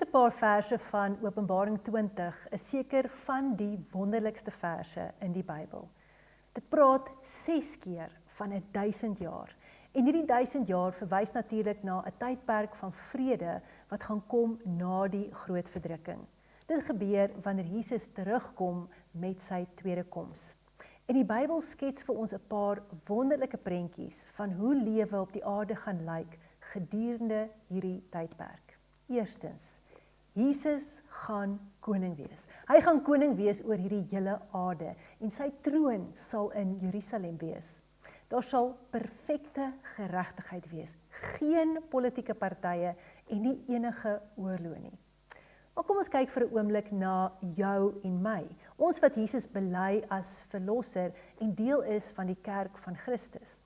eerste paar verse van Openbaring 20 is seker van die wonderlikste verse in die Bybel. Dit praat 6 keer van 1000 jaar. En hierdie 1000 jaar verwys natuurlik na 'n tydperk van vrede wat gaan kom na die groot verdrukking. Dit gebeur wanneer Jesus terugkom met sy tweede koms. En die Bybel skets vir ons 'n paar wonderlike prentjies van hoe lewe op die aarde gaan lyk gedurende hierdie tydperk. Eerstens, Jesus gaan koning wees. Hy gaan koning wees oor hierdie hele aarde en sy troon sal in Jerusalem wees. Daar sal perfekte geregtigheid wees, geen politieke partye en nie enige oorlog nie. Maar kom ons kyk vir 'n oomblik na jou en my. Ons wat Jesus bely as verlosser en deel is van die kerk van Christus.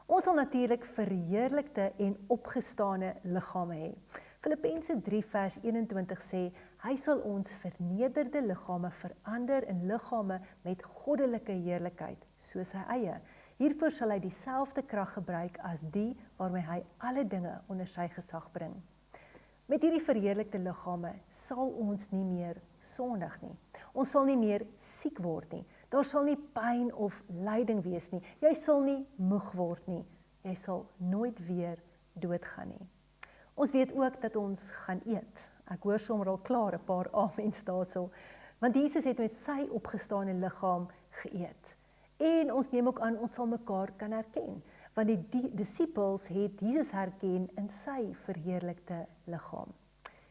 Ons sal natuurlik verheerlikte en opgestane liggame hê. Filippense 3 vers 21 sê, hy sal ons vernederde liggame verander in liggame met goddelike heerlikheid, soos sy eie. Hiervoor sal hy dieselfde krag gebruik as die waarmee hy alle dinge onder sy gesag bring. Met hierdie verheerlikte liggame sal ons nie meer sondig nie. Ons sal nie meer siek word nie. Daar sal nie pyn of lyding wees nie. Jy sal nie moeg word nie. Jy sal nooit weer doodgaan nie. Ons weet ook dat ons gaan eet. Ek hoor sommer al klaar 'n paar amens daarso, want Jesus het met sy opgestane liggaam geëet. En ons neem ook aan, ons sal mekaar kan herken, want die disippels het Jesus herken in sy verheerlikte liggaam.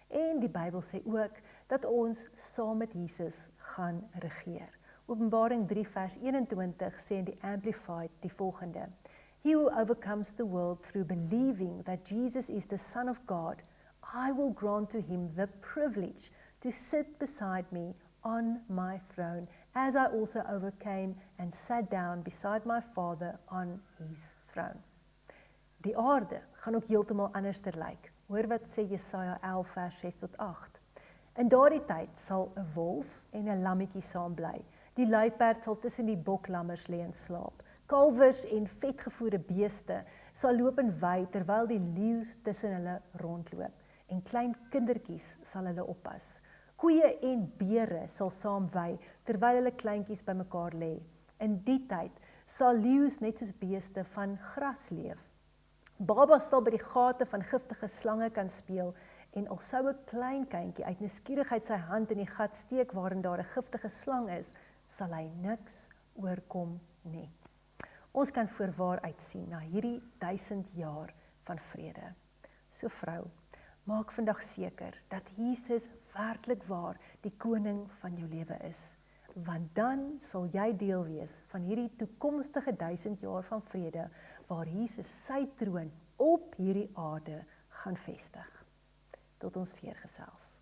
En die Bybel sê ook dat ons saam met Jesus gaan regeer. Openbaring 3 vers 21 sê in die Amplified die volgende: He who overcomes the world through believing that Jesus is the Son of God, I will grant to him the privilege to sit beside me on my throne, as I also overcame and sat down beside my Father on his throne. Die aarde gaan ook heeltemal anders lyk. Hoor wat sê Jesaja 11 vers 6 tot 8. In daardie tyd sal 'n wolf en 'n lammetjie saam bly. Die luiperd sal tussen die boklammers lê en slaap. Kalwers en vetgevoerde beeste sal loop en wei terwyl die leeu's tussen hulle rondloop. En klein kindertjies sal hulle oppas. Koeie en beere sal saam wei terwyl hulle kleintjies bymekaar lê. In die tyd sal leeu's net soos beeste van gras leef. Babas sal by die gate van giftige slange kan speel en al sou 'n klein kindjie uit nuuskierigheid sy hand in die gat steek waarin daar 'n giftige slang is, sal hy niks oorkom nie. Ons kan voorwaar uitsien na hierdie 1000 jaar van vrede. So vrou, maak vandag seker dat Jesus werklik waar die koning van jou lewe is, want dan sal jy deel wees van hierdie toekomstige 1000 jaar van vrede, waar Jesus sy troon op hierdie aarde gaan vestig. Tot ons weer gesels.